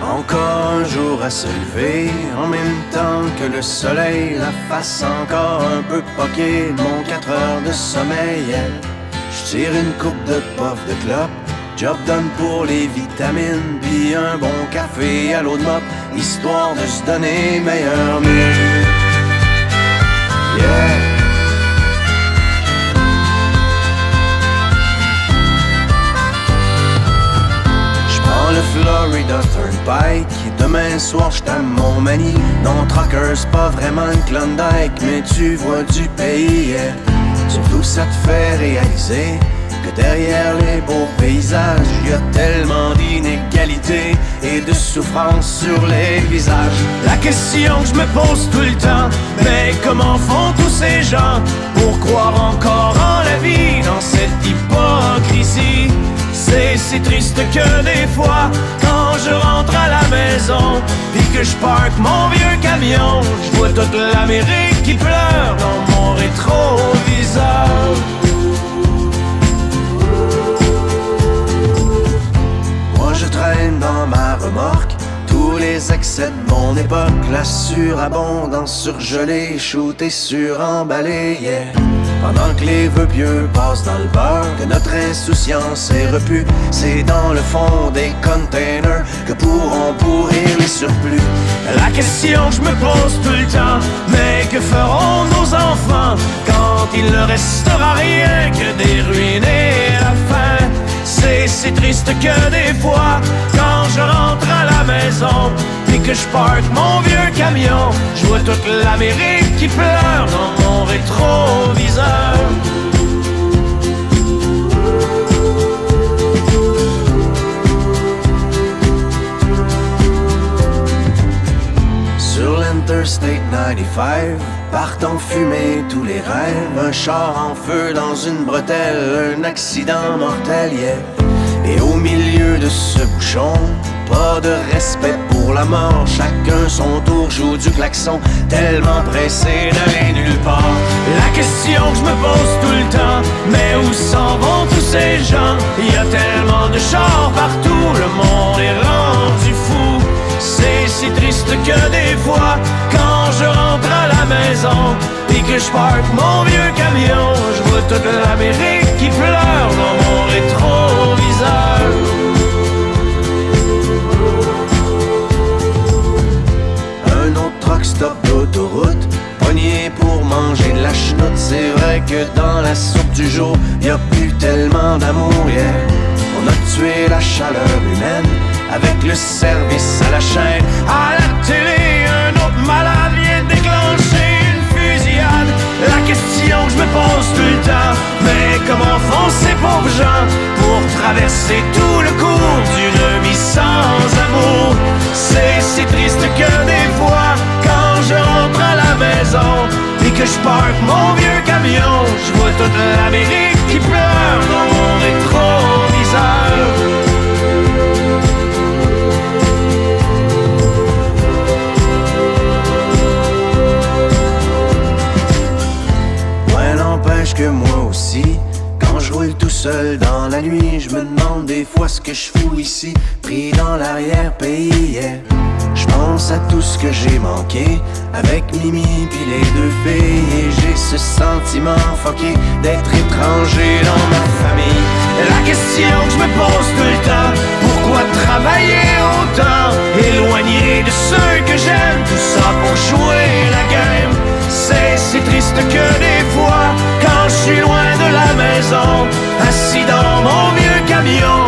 Encore un jour à se lever, en même temps que le soleil, la face encore un peu poquée de mon 4 heures de sommeil. Je tire une coupe de puff de clope, job done pour les vitamines, puis un bon café à l'eau de mop, histoire de se donner meilleur mieux. Yeah. Le Florida Turnpike, demain soir j't'aime mon mani. Non, trucker c'est pas vraiment une Klondike, mais tu vois du pays, yeah. Surtout ça te fait réaliser que derrière les beaux paysages, y a tellement d'inégalités et de souffrance sur les visages. La question que je me pose tout le temps, mais comment font tous ces gens pour croire encore en la vie dans cette hypocrisie? C'est si triste que des fois, quand je rentre à la maison, puis que je parque mon vieux camion, je vois toute l'Amérique qui pleure dans mon rétroviseur. Moi je traîne dans ma remorque tous les excès de mon époque, la surabondance surgelée, shootée, suremballée, yeah. Pendant que les vœux pieux passent dans le beurre, que notre insouciance est repue, c'est dans le fond des containers que pourront pourrir les surplus. La question que je me pose tout le temps, mais que feront nos enfants quand il ne restera rien que des ruines et la faim? C'est si triste que des fois, quand je rentre à la maison, puis que je parque mon vieux camion, je vois toute l'Amérique qui pleure dans mon rétroviseur. Sur l'Interstate 95, partent en fumée tous les rêves, un char en feu dans une bretelle, un accident mortel, yeah. Et au milieu de ce bouchon, pas de respect pour la mort, chacun son tour joue du klaxon, tellement pressé d'aller nulle part. La question que je me pose tout le temps, mais où s'en vont tous ces gens? Il y a tellement de chars partout, le monde est rendu fou. C'est si triste que des fois, quand je rentre à la maison, et que je parque mon vieux camion, je vois toute l'Amérique qui pleure dans mon rétroviseur. Un autre truck stop d'autoroute, pogné pour manger de la chenoute. C'est vrai que dans la soupe du jour, y a plus tellement d'amour, yeah. On a tué la chaleur humaine avec le service à la chaîne. À la télé, un autre malade vient déclencher une fusillade. La question que je me pose tout le temps, mais comment font ces pauvres gens pour traverser tout le cours d'une vie sans amour? C'est si triste que des fois, quand je rentre à la maison, et que je parque mon vieux camion, je vois toute l'Amérique qui pleure dans mon rétroviseur. Que moi aussi, quand je roule tout seul dans la nuit, je me demande des fois ce que je fous ici, pris dans l'arrière-pays, yeah. Je pense à tout ce que j'ai manqué avec Mimi pis les deux filles, et j'ai ce sentiment fucké d'être étranger dans ma famille. La question que je me pose tout le temps, pourquoi travailler autant, éloigné de ceux que j'aime, tout ça pour jouer la game? C'est si triste que des fois, quand je suis loin de la maison, assis dans mon vieux camion,